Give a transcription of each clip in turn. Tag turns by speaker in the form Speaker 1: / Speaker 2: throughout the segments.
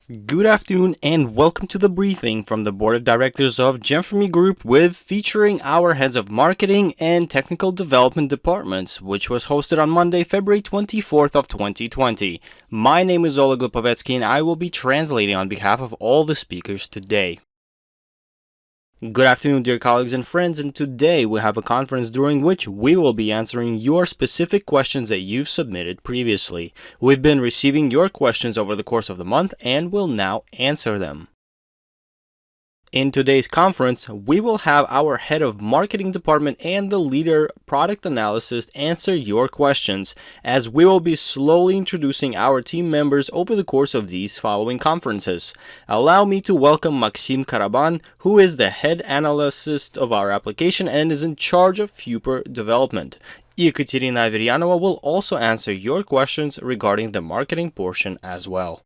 Speaker 1: Good afternoon and welcome to the briefing from the Board of Directors of Gemforme Group featuring our heads of marketing and technical development departments, which was hosted on Monday, February 24th of 2020. My name is Oleg Lipovetsky and I will be translating on behalf of all the speakers today. Good afternoon, dear colleagues and friends, and today we have a conference during which we will be answering your specific questions that you've submitted previously. We've been receiving your questions over the course of the month and will now answer them. In today's conference, we will have our head of marketing department and the leader product analyst answer your questions, as we will be slowly introducing our team members over the course of these following conferences. Allow me to welcome Maxim Karaban, who is the head analyst of our application and is in charge of Fuper development. Ekaterina Averyanova will also answer your questions regarding the marketing portion as well.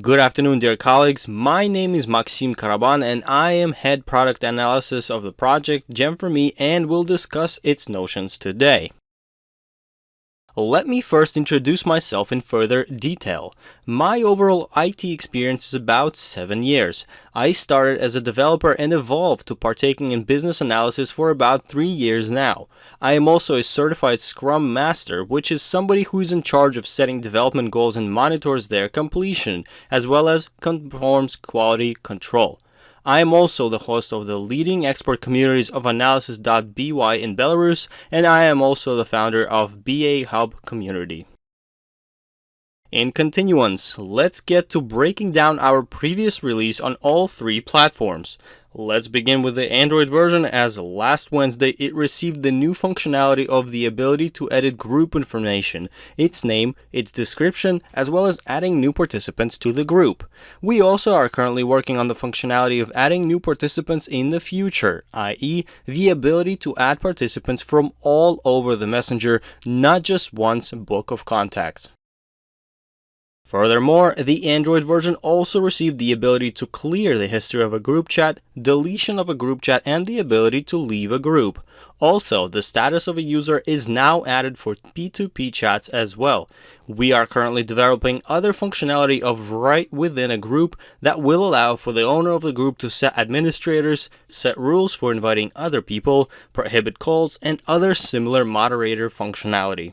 Speaker 1: Good afternoon, dear colleagues. My name is Maxim Karaban and I am head product analysis of the project Gemforme and will discuss its notions today. Let me first introduce myself in further detail. My overall IT experience is about 7 years. I started as a developer and evolved to partaking in business analysis for about 3 years now. I am also a certified Scrum Master, which is somebody who is in charge of setting development goals and monitors their completion, as well as performs quality control. I am also the host of the leading expert communities of analysis.by in Belarus, and I am also the founder of BA Hub community. In continuance, let's get to breaking down our previous release on all 3 platforms. Let's begin with the Android version, as last Wednesday it received the new functionality of the ability to edit group information, its name, its description, as well as adding new participants to the group. We also are currently working on the functionality of adding new participants in the future, i.e. the ability to add participants from all over the messenger, not just one's book of contacts. Furthermore, the Android version also received the ability to clear the history of a group chat, deletion of a group chat, and the ability to leave a group. Also, the status of a user is now added for P2P chats as well. We are currently developing other functionality of right within a group that will allow for the owner of the group to set administrators, set rules for inviting other people, prohibit calls, and other similar moderator functionality.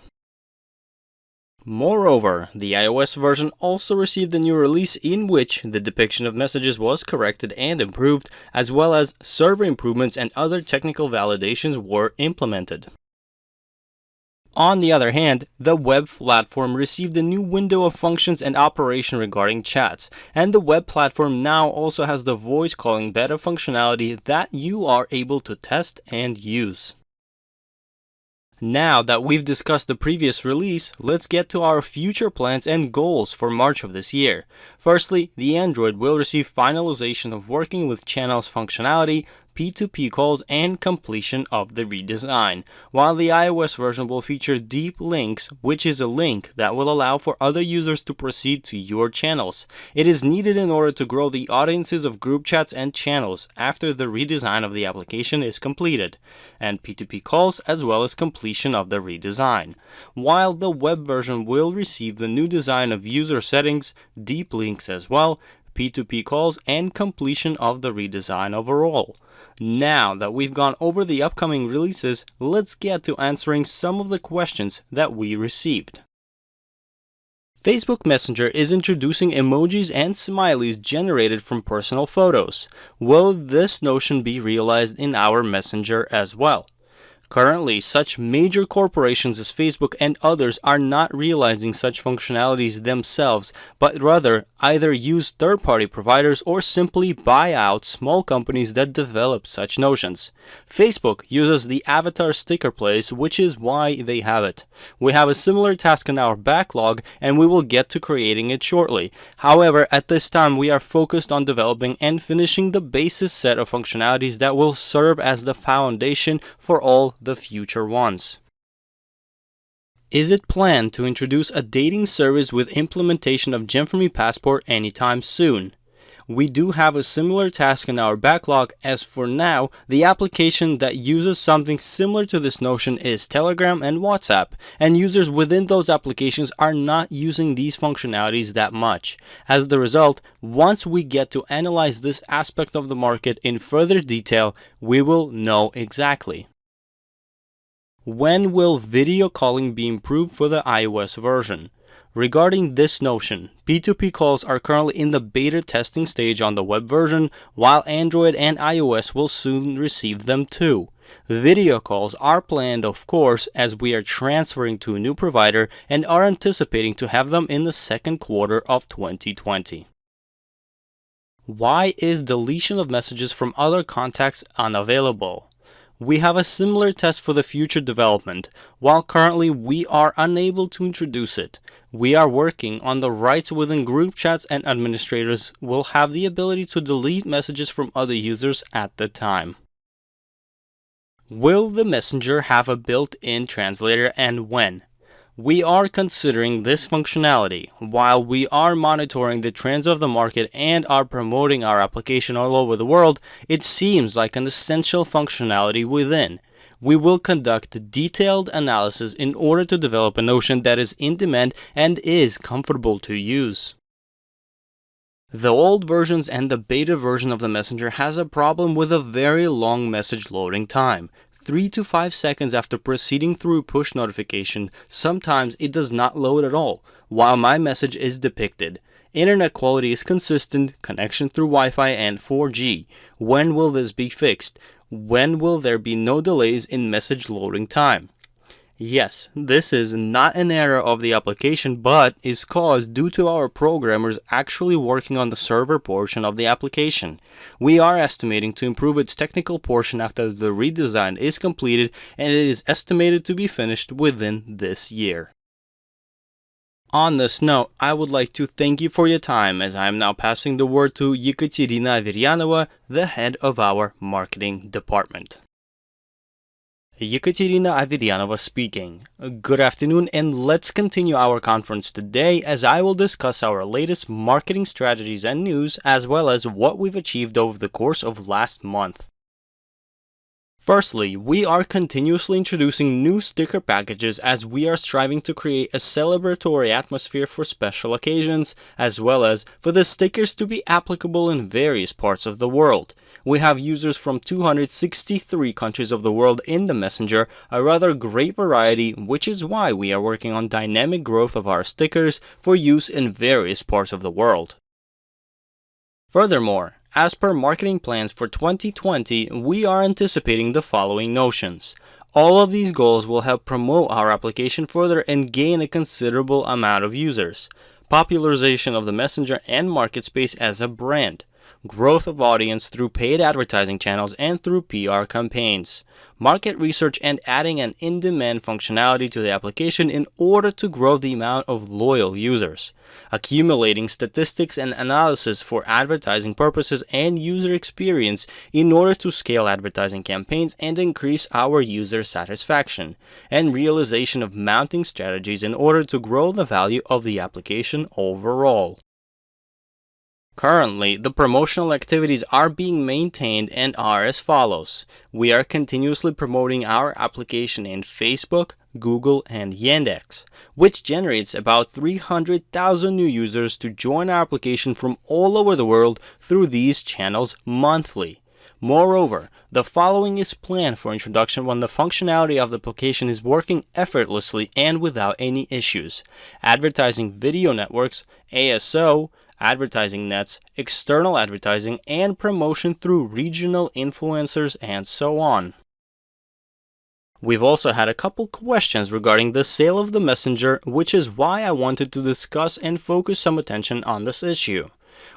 Speaker 1: Moreover, the iOS version also received a new release in which the depiction of messages was corrected and improved, as well as server improvements and other technical validations were implemented. On the other hand, the web platform received a new window of functions and operation regarding chats, and the web platform now also has the voice calling beta functionality that you are able to test and use. Now that we've discussed the previous release, let's get to our future plans and goals for March of this year. Firstly, the Android will receive finalization of working with channels functionality, P2P calls, and completion of the redesign, while the iOS version will feature deep links, which is a link that will allow for other users to proceed to your channels. It is needed in order to grow the audiences of group chats and channels after the redesign of the application is completed, and P2P calls as well as completion of the redesign, while the web version will receive the new design of user settings, deep links as well, P2P calls, and completion of the redesign overall. Now that we've gone over the upcoming releases, let's get to answering some of the questions that we received. Facebook Messenger is introducing emojis and smileys generated from personal photos. Will this notion be realized in our Messenger as well? Currently, such major corporations as Facebook and others are not realizing such functionalities themselves, but rather either use third-party providers or simply buy out small companies that develop such notions. Facebook uses the avatar sticker place, which is why they have it. We have a similar task in our backlog, and we will get to creating it shortly. However, at this time we are focused on developing and finishing the basis set of functionalities that will serve as the foundation for all the future ones. Is it planned to introduce a dating service with implementation of Gemforme Passport anytime soon? We do have a similar task in our backlog, as for now, the application that uses something similar to this notion is Telegram and WhatsApp, and users within those applications are not using these functionalities that much. As the result, once we get to analyze this aspect of the market in further detail, we will know exactly. When will video calling be improved for the iOS version? Regarding this notion, P2P calls are currently in the beta testing stage on the web version, while Android and iOS will soon receive them too. Video calls are planned, of course, as we are transferring to a new provider and are anticipating to have them in the second quarter of 2020. Why is deletion of messages from other contacts unavailable? We have a similar test for the future development, while currently we are unable to introduce it. We are working on the rights within group chats, and administrators will have the ability to delete messages from other users at the time. Will the Messenger have a built-in translator, and when? We are considering this functionality. While we are monitoring the trends of the market and are promoting our application all over the world, it seems like an essential functionality within. We will conduct detailed analysis in order to develop a notion that is in demand and is comfortable to use. The old versions and the beta version of the Messenger has a problem with a very long message loading time. 3 to 5 seconds after proceeding through push notification, sometimes it does not load at all, while my message is depicted. Internet quality is consistent, connection through Wi-Fi and 4G. When will this be fixed? When will there be no delays in message loading time? Yes, this is not an error of the application, but is caused due to our programmers actually working on the server portion of the application. We are estimating to improve its technical portion after the redesign is completed, and it is estimated to be finished within this year. On this note, I would like to thank you for your time, as I am now passing the word to Ekaterina Averyanova, the head of our marketing department. Ekaterina Averyanova speaking. Good afternoon, and let's continue our conference today, as I will discuss our latest marketing strategies and news, as well as what we've achieved over the course of last month. Firstly, we are continuously introducing new sticker packages, as we are striving to create a celebratory atmosphere for special occasions, as well as for the stickers to be applicable in various parts of the world. We have users from 263 countries of the world in the Messenger, a rather great variety, which is why we are working on dynamic growth of our stickers for use in various parts of the world. Furthermore, as per marketing plans for 2020, we are anticipating the following notions. All of these goals will help promote our application further and gain a considerable amount of users. Popularization of the Messenger and MarketSpace as a brand. Growth of audience through paid advertising channels and through PR campaigns. Market research and adding an in-demand functionality to the application in order to grow the amount of loyal users. Accumulating statistics and analysis for advertising purposes and user experience in order to scale advertising campaigns and increase our user satisfaction. And realization of mounting strategies in order to grow the value of the application overall. Currently, the promotional activities are being maintained and are as follows. We are continuously promoting our application in Facebook, Google, and Yandex, which generates about 300,000 new users to join our application from all over the world through these channels monthly. Moreover, the following is planned for introduction when the functionality of the application is working effortlessly and without any issues. Advertising video networks, ASO, advertising nets, external advertising, and promotion through regional influencers, and so on. We've also had a couple questions regarding the sale of the Messenger, which is why I wanted to discuss and focus some attention on this issue.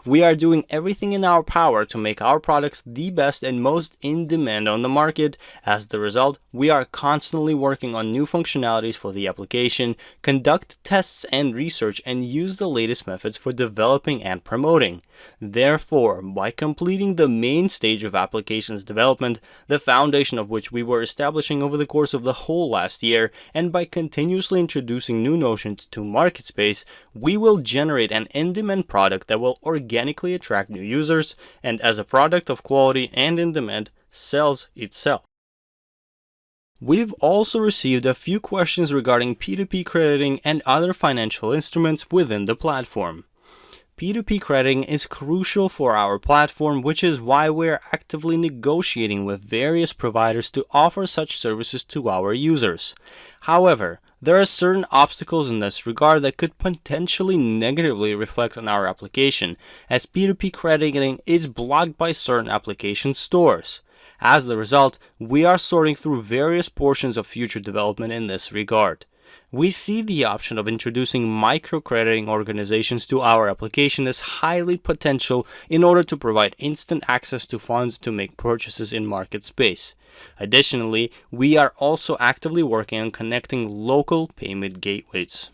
Speaker 1: We are doing everything in our power to make our products the best and most in demand on the market. As the result, we are constantly working on new functionalities for the application, conduct tests and research, and use the latest methods for developing and promoting. Therefore, by completing the main stage of applications development, the foundation of which we were establishing over the course of the whole last year, and by continuously introducing new notions to MarketSpace, we will generate an in-demand product that will organically attract new users, and as a product of quality and in demand, sells itself. We've also received a few questions regarding P2P crediting and other financial instruments within the platform. P2P crediting is crucial for our platform, which is why we're actively negotiating with various providers to offer such services to our users. However, there are certain obstacles in this regard that could potentially negatively reflect on our application, as P2P crediting is blocked by certain application stores. As the result, we are sorting through various portions of future development in this regard. We see the option of introducing microcrediting organizations to our application as highly potential in order to provide instant access to funds to make purchases in market space. Additionally, we are also actively working on connecting local payment gateways.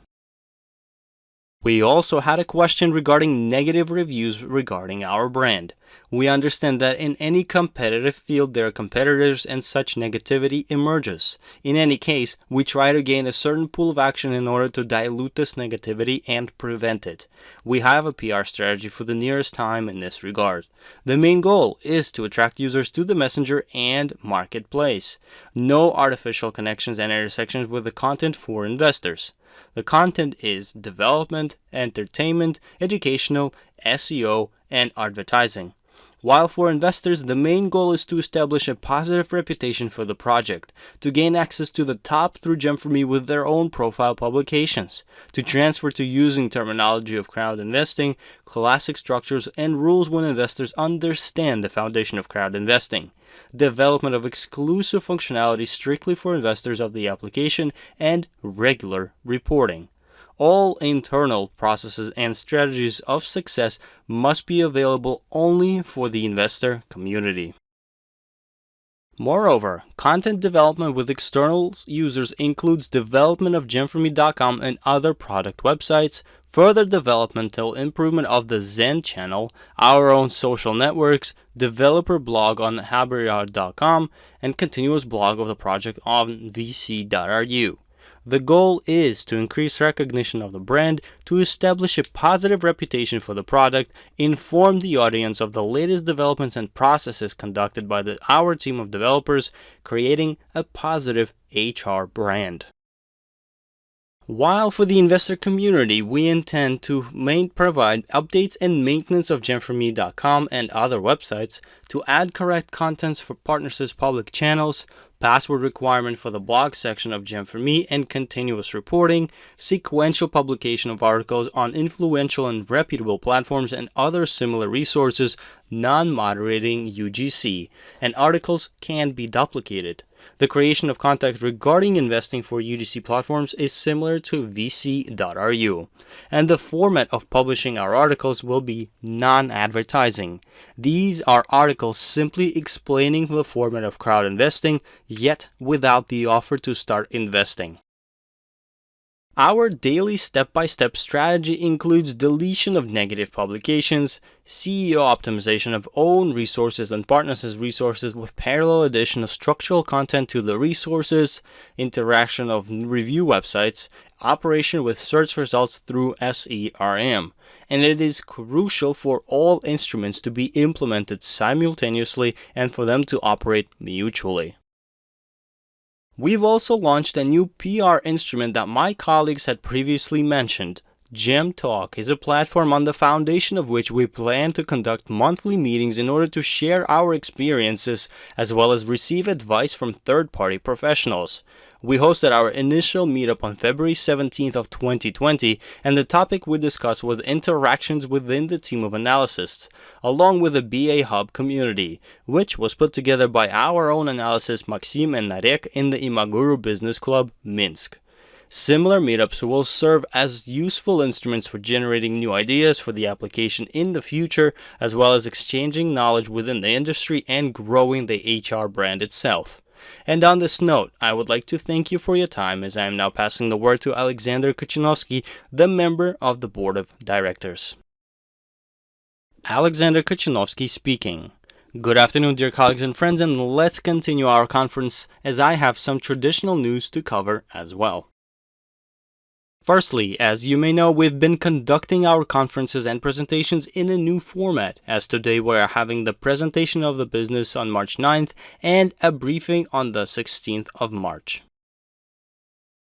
Speaker 1: We also had a question regarding negative reviews regarding our brand. We understand that in any competitive field there are competitors and such negativity emerges. In any case, we try to gain a certain pool of action in order to dilute this negativity and prevent it. We have a PR strategy for the nearest time in this regard. The main goal is to attract users to the Messenger and marketplace. No artificial connections and intersections with the content for investors. The content is development, entertainment, educational, SEO, and advertising. While for investors, the main goal is to establish a positive reputation for the project, to gain access to the top through Gem4Me with their own profile publications, to transfer to using terminology of crowd investing, classic structures, and rules when investors understand the foundation of crowd investing, development of exclusive functionality strictly for investors of the application, and regular reporting. All internal processes and strategies of success must be available only for the investor community. Moreover, content development with external users includes development of Gem4Me.com and other product websites, further developmental improvement of the Zen channel, our own social networks, developer blog on Haberyard.com, and continuous blog of the project on vc.ru. The goal is to increase recognition of the brand, to establish a positive reputation for the product, inform the audience of the latest developments and processes conducted by our team of developers, creating a positive HR brand. While for the investor community, we intend to provide updates and maintenance of Gem4Me.com and other websites, to add correct contents for partners' public channels, password requirement for the blog section of Gem4Me and continuous reporting, sequential publication of articles on influential and reputable platforms and other similar resources, non-moderating UGC, and articles can be duplicated. The creation of content regarding investing for UGC platforms is similar to vc.ru, and the format of publishing our articles will be non-advertising. These are articles simply explaining the format of crowd investing, yet without the offer to start investing. Our daily step-by-step strategy includes deletion of negative publications, SEO optimization of own resources and partners' resources with parallel addition of structural content to the resources, interaction of review websites, operation with search results through SERM. And it is crucial for all instruments to be implemented simultaneously and for them to operate mutually. We've also launched a new PR instrument that my colleagues had previously mentioned. Gem Talk is a platform on the foundation of which we plan to conduct monthly meetings in order to share our experiences as well as receive advice from third-party professionals. We hosted our initial meetup on February 17th of 2020, and the topic we discussed was interactions within the team of analysts, along with the BA Hub community, which was put together by our own analysts Maxim and Narek in the Imaguru Business Club, Minsk. Similar meetups will serve as useful instruments for generating new ideas for the application in the future, as well as exchanging knowledge within the industry and growing the HR brand itself. And on this note, I would like to thank you for your time, as I am now passing the word to Alexander Kuchinovsky, the member of the Board of Directors. Alexander Kuchinovsky speaking. Good afternoon, dear colleagues and friends, and let's continue our conference as I have some traditional news to cover as well. Firstly, as you may know, we've been conducting our conferences and presentations in a new format, as today we are having the presentation of the business on March 9th and a briefing on the 16th of March.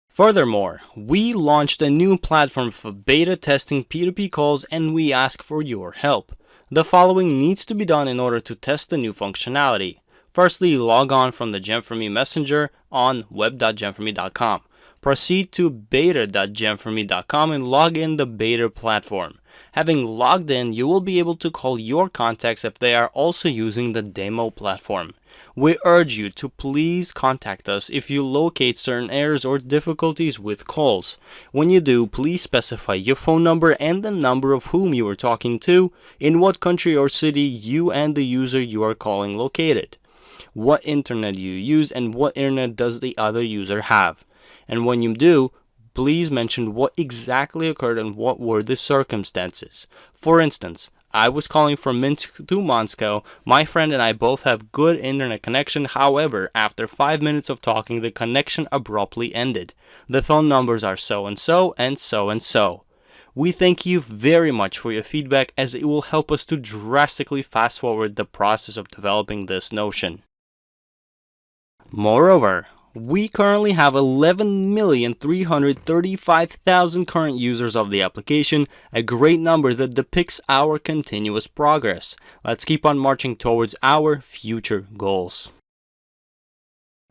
Speaker 1: Furthermore, we launched a new platform for beta testing P2P calls and we ask for your help. The following needs to be done in order to test the new functionality. Firstly, log on from the Gen4Me Messenger on web.gen4me.com. Proceed to beta.gen4me.com and log in the beta platform. Having logged in, you will be able to call your contacts if they are also using the demo platform. We urge you to please contact us if you locate certain errors or difficulties with calls. When you do, please specify your phone number and the number of whom you are talking to, in what country or city you and the user you are calling located, what internet you use, and what internet does the other user have. And when you do, please mention what exactly occurred and what were the circumstances. For instance, I was calling from Minsk to Moscow. My friend and I both have good internet connection. However, after 5 minutes of talking, the connection abruptly ended. The phone numbers are so and so and so and so. We thank you very much for your feedback, as it will help us to drastically fast forward the process of developing this notion. Moreover, we currently have 11,335,000 current users of the application, a great number that depicts our continuous progress. Let's keep on marching towards our future goals.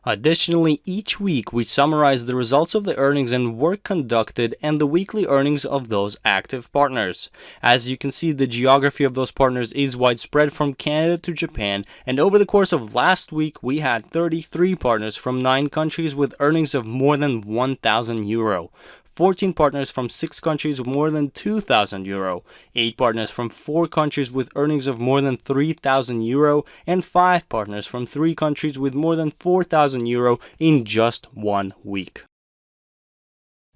Speaker 1: Additionally, each week we summarize the results of the earnings and work conducted and the weekly earnings of those active partners. As you can see, the geography of those partners is widespread from Canada to Japan, and over the course of last week we had 33 partners from 9 countries with earnings of more than 1,000 euro. 14 partners from 6 countries with more than 2,000 euro, 8 partners from 4 countries with earnings of more than 3,000 euro, and 5 partners from 3 countries with more than 4,000 euro in just 1 week.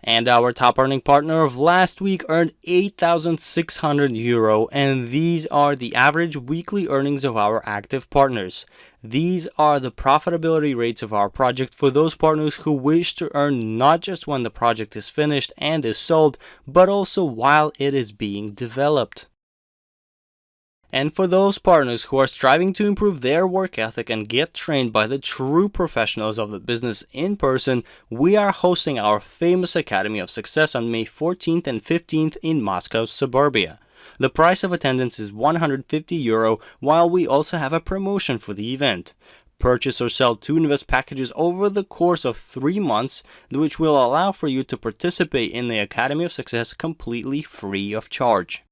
Speaker 1: And our top earning partner of last week earned 8,600 euro, and these are the average weekly earnings of our active partners. These are the profitability rates of our project for those partners who wish to earn not just when the project is finished and is sold, but also while it is being developed. And for those partners who are striving to improve their work ethic and get trained by the true professionals of the business in person, we are hosting our famous Academy of Success on May 14th and 15th in Moscow's suburbia. The price of attendance is 150 euro, while we also have a promotion for the event. Purchase or sell 2 invest packages over the course of 3 months, which will allow for you to participate in the Academy of Success completely free of charge.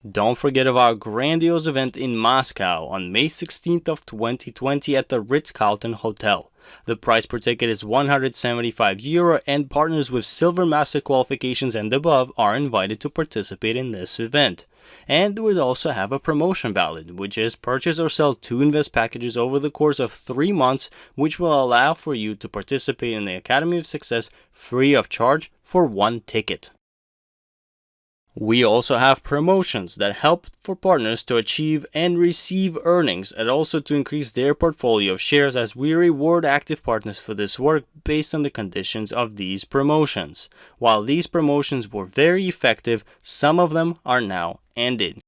Speaker 1: Don't forget of our grandiose event in Moscow on May 16th of 2020 at the Ritz-Carlton Hotel. The price per ticket is 175 euro, and partners with Silver Master qualifications and above are invited to participate in this event. And we also have a promotion valid, which is purchase or sell 2 invest packages over the course of 3 months, which will allow for you to participate in the Academy of Success free of charge for 1 ticket. We also have promotions that help for partners to achieve and receive earnings, and also to increase their portfolio of shares, as we reward active partners for this work based on the conditions of these promotions. While these promotions were very effective, some of them are now ended.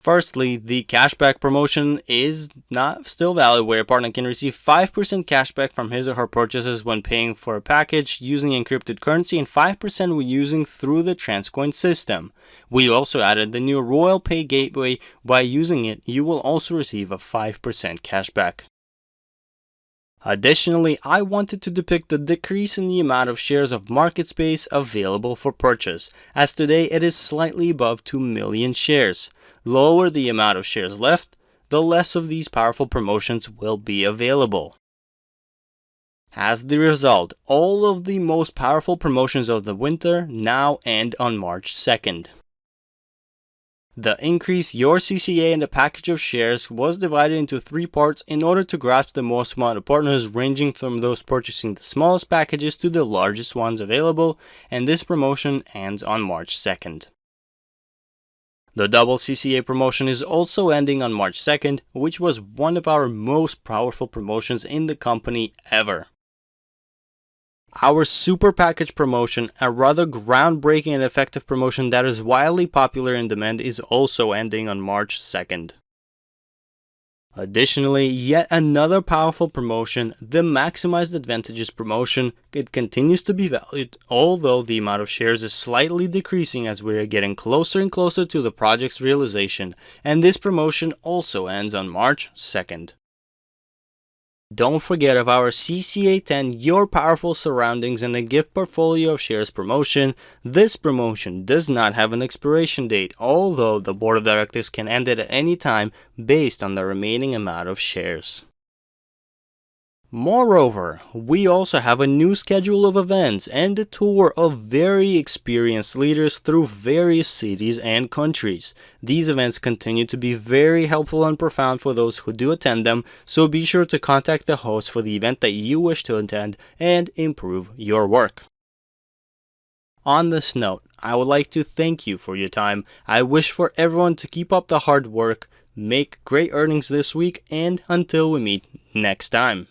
Speaker 1: Firstly, the cashback promotion is not still valid, where a partner can receive 5% cashback from his or her purchases when paying for a package using encrypted currency, and 5% when using through the Transcoin system. We also added the new Royal Pay gateway. By using it, you will also receive a 5% cashback. Additionally, I wanted to depict the decrease in the amount of shares of market space available for purchase, as today it is slightly above 2 million shares. Lower the amount of shares left, the less of these powerful promotions will be available. As the result, all of the most powerful promotions of the winter now end on March 2nd. The increase your CCA and the package of shares was divided into 3 parts in order to grasp the most amount of partners, ranging from those purchasing the smallest packages to the largest ones available, and this promotion ends on March 2nd. The double CCA promotion is also ending on March 2nd, which was one of our most powerful promotions in the company ever. Our Super Package promotion, a rather groundbreaking and effective promotion that is wildly popular in demand, is also ending on March 2nd. Additionally, yet another powerful promotion, the Maximized Advantages promotion, it continues to be valued, although the amount of shares is slightly decreasing as we are getting closer and closer to the project's realization, and this promotion also ends on March 2nd. Don't forget of our CCA 10 Your Powerful Surroundings and a Gift Portfolio of Shares promotion. This promotion does not have an expiration date, although the board of directors can end it at any time based on the remaining amount of shares. Moreover, we also have a new schedule of events and a tour of very experienced leaders through various cities and countries. These events continue to be very helpful and profound for those who do attend them, so be sure to contact the host for the event that you wish to attend and improve your work. On this note, I would like to thank you for your time. I wish for everyone to keep up the hard work, make great earnings this week, and until we meet next time.